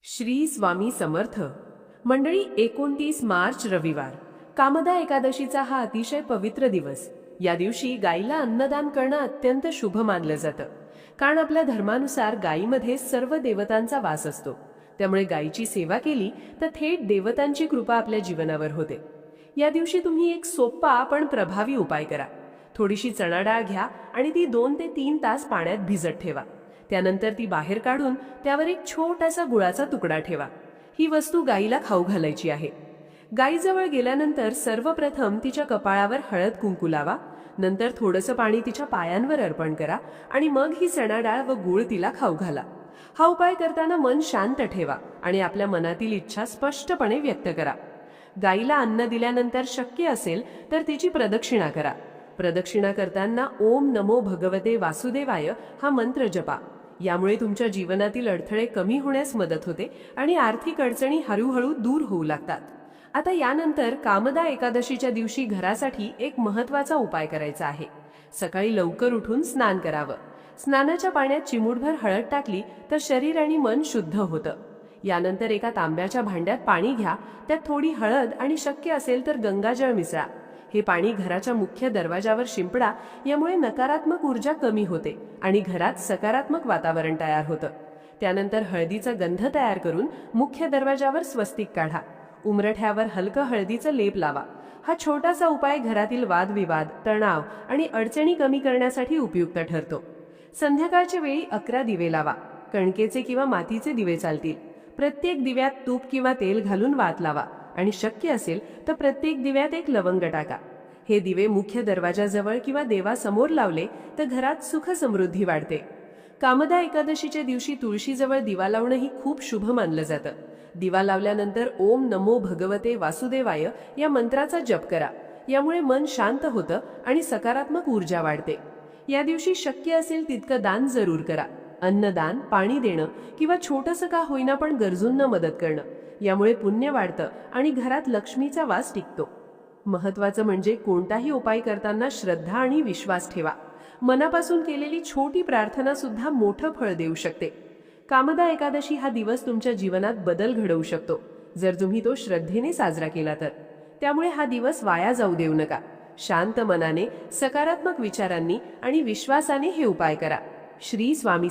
श्री स्वामी समर्थ मंडळी, 29 मार्च रविवार, कामदा एकादशीचा हा अतिशय पवित्र दिवस. या दिवशी गायीला अन्नदान करणं अत्यंत शुभ मानलं जातं, कारण आपल्या धर्मानुसार गायीमध्ये सर्व देवतांचा वास असतो. त्यामुळे गायीची सेवा केली तर थेट देवतांची कृपा आपल्या जीवनावर होते. या दिवशी तुम्ही एक सोपा पण प्रभावी उपाय करा. थोडीशी चणा डाळ घ्या आणि ती 2 ते 3 तास पाण्यात भिजत ठेवा. त्यानंतर ती बाहेर काढून त्यावर एक छोटासा गुळाचा तुकडा ठेवा. ही वस्तू गायीला खाऊ घालायची आहे. गायीजवळ गेल्यानंतर सर्वप्रथम तिच्या कपाळावर हळद कुंकू लावा. नंतर थोडंसं पाणी तिच्या पायांवर अर्पण करा आणि मग ही चणा डाळ व गुळ तिला खाऊ घाला. हा उपाय करताना मन शांत ठेवा आणि आपल्या मनातील इच्छा स्पष्टपणे व्यक्त करा. गायीला अन्न दिल्यानंतर शक्य असेल तर तिची प्रदक्षिणा करा. प्रदक्षिणा करताना ओम नमो भगवते वासुदेवाय हा मंत्र जपा. यामुळे तुमच्या जीवनातील अडथळे कमी होण्यास मदत होते आणि आर्थिक अडचणी हळूहळू दूर होऊ लागतात. आता यानंतर कामदा एकादशीच्या दिवशी घरासाठी एक महत्त्वाचा उपाय करायचा आहे. सकाळी लवकर उठून स्नान करावं. स्नानाच्या पाण्यात चिमूटभर हळद टाकली तर शरीर आणि मन शुद्ध होतं. यानंतर एका तांब्याच्या भांड्यात पाणी घ्या. त्यात थोडी हळद आणि शक्य असेल तर गंगाजळ मिसळा. हे पाणी घराच्या मुख्य दरवाजावर शिंपडा. यामुळे नकारात्मक ऊर्जा कमी होते आणि घरात सकारात्मक वातावरण तयार होतं. त्यानंतर हळदीचा गंध तयार करून मुख्य दरवाजावर स्वस्तिक काढा. उंबरठ्यावर हलकं हळदीचं लेप लावा. हा छोटासा उपाय घरातील वादविवाद, तणाव आणि अडचणी कमी करण्यासाठी उपयुक्त ठरतो. संध्याकाळच्या वेळी 11 दिवे लावा. कणकेचे किंवा मातीचे दिवे चालतील. प्रत्येक दिव्यात तूप किंवा तेल घालून वात लावा आणि शक्य असेल तर प्रत्येक दिव्यात एक लवंग टाका. हे दिवे मुख्य दरवाजाजवळ किंवा देवासमोर लावले तर घरात सुख समृद्धी वाढते. कामदा एकादशीच्या दिवशी तुळशीजवळ दिवा लावणंही खूप शुभ मानलं जातं. दिवा लावल्यानंतर ओम नमो भगवते वासुदेवाय या मंत्राचा जप करा. यामुळे मन शांत होतं आणि सकारात्मक ऊर्जा वाढते. या दिवशी शक्य असेल तितकं दान जरूर करा. अन्नदान, पाणी देणं किंवा छोटंसं का होईना पण गरजूंना मदत करणं, यामुळे पुण्य वाढतं आणि घरात लक्ष्मीचा वास टिकतो. महत्त्वाचं म्हणजे कोणताही उपाय करताना श्रद्धा आणि विश्वास ठेवा. मनापासून केलेली छोटी प्रार्थना सुद्धा मोठं फळ देऊ शकते. कामदा एकादशी हा दिवस तुमच्या जीवनात बदल घडवू शकतो, जर तुम्ही तो श्रद्धेने साजरा केला तर. त्यामुळे हा दिवस वाया जाऊ देऊ नका. शांत मनाने, सकारात्मक विचारांनी आणि विश्वासाने हे उपाय करा. श्री स्वामी